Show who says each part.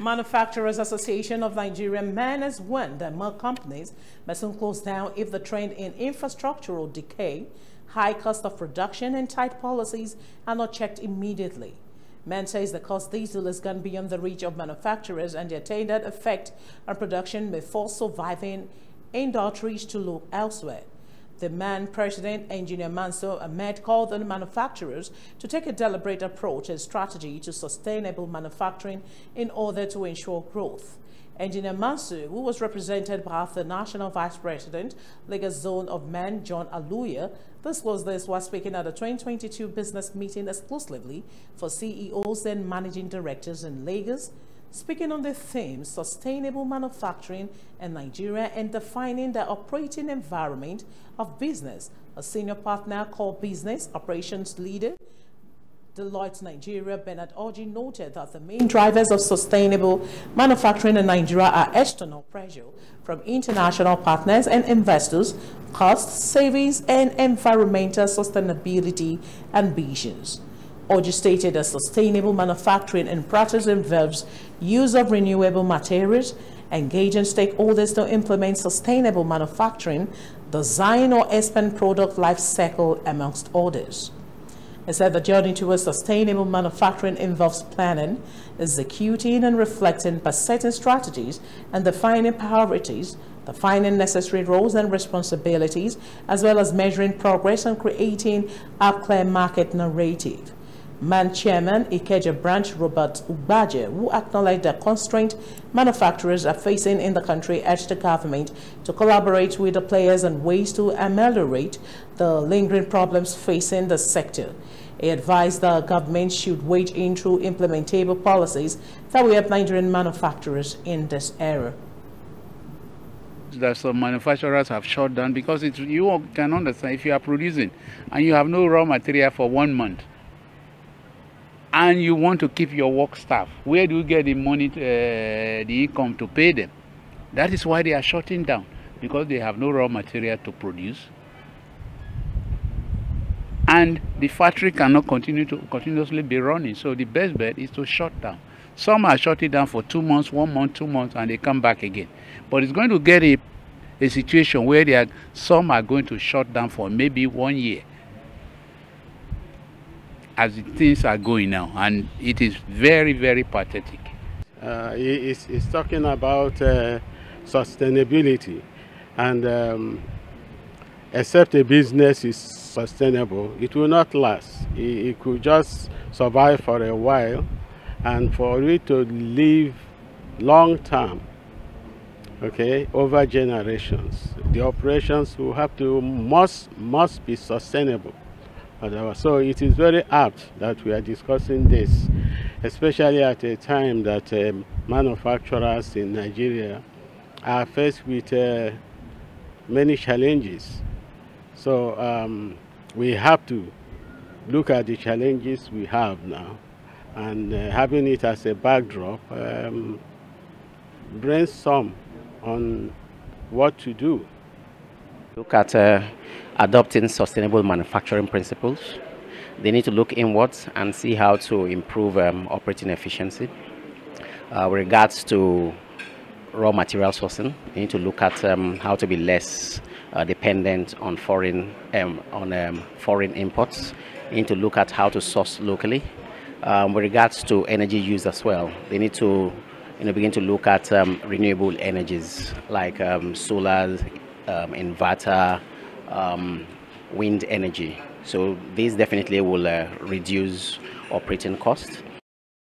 Speaker 1: Manufacturers Association of Nigeria men has warned that more companies may soon close down if the trend in infrastructural decay, high cost of production and tight policies are not checked immediately. MEN says the cost diesel has gone beyond the reach of manufacturers and the attendant effect on production may force surviving industries to look elsewhere. The MEN president, Engineer Mansour Ahmed, called on the manufacturers to take a deliberate approach and strategy to sustainable manufacturing in order to ensure growth. Engineer Mansour, who was represented by the National Vice President, Lagos Zone of MEN, John Aluya, disclosed this while speaking at the 2022 business meeting exclusively for CEOs and managing directors in Lagos. Speaking on the theme, sustainable manufacturing in Nigeria and defining the operating environment of business, a senior partner called Business Operations Leader, Deloitte Nigeria, Bernard Orji, noted that the main drivers of sustainable manufacturing in Nigeria are external pressure from international partners and investors, cost savings, and environmental sustainability ambitions. Orji stated that sustainable manufacturing in practice involves use of renewable materials, engaging stakeholders to implement sustainable manufacturing, design or expand product life cycle, amongst others. He said the journey towards sustainable manufacturing involves planning, executing and reflecting by setting strategies and defining priorities, defining necessary roles and responsibilities, as well as measuring progress and creating a clear market narrative. MEN Chairman Ikeja Branch Robert Ubaje, who acknowledged the constraint manufacturers are facing in the country, urged the government to collaborate with the players and ways to ameliorate the lingering problems facing the sector. He advised the government should wade in through implementable policies that will help Nigerian manufacturers in this era.
Speaker 2: That some manufacturers have shut down because you can understand if you are producing and you have no raw material for 1 month, and you want to keep your work staff, where do you get the money, the income to pay them? That is why they are shutting down, because they have no raw material to produce. And the factory cannot continuously be running. So the best bet is to shut down. Some are shutting down for 2 months, 1 month, 2 months, and they come back again. But it's going to get a situation where some are going to shut down for maybe 1 year, as things are going now, and it is very, very pathetic.
Speaker 3: It's talking about sustainability, and except a business is sustainable, it will not last. It could just survive for a while, and for it to live long term, okay, over generations, the operations will have to must be sustainable. So it is very apt that we are discussing this, especially at a time that manufacturers in Nigeria are faced with many challenges. So we have to look at the challenges we have now, and having it as a backdrop, brainstorm on what to do.
Speaker 4: Look at adopting sustainable manufacturing principles. They need to look inwards and see how to improve operating efficiency. With regards to raw material sourcing, they need to look at how to be less dependent on foreign imports. They need to look at how to source locally. With regards to energy use as well, they need to begin to look at renewable energies like solar, inverter, wind energy. So these definitely will reduce operating costs.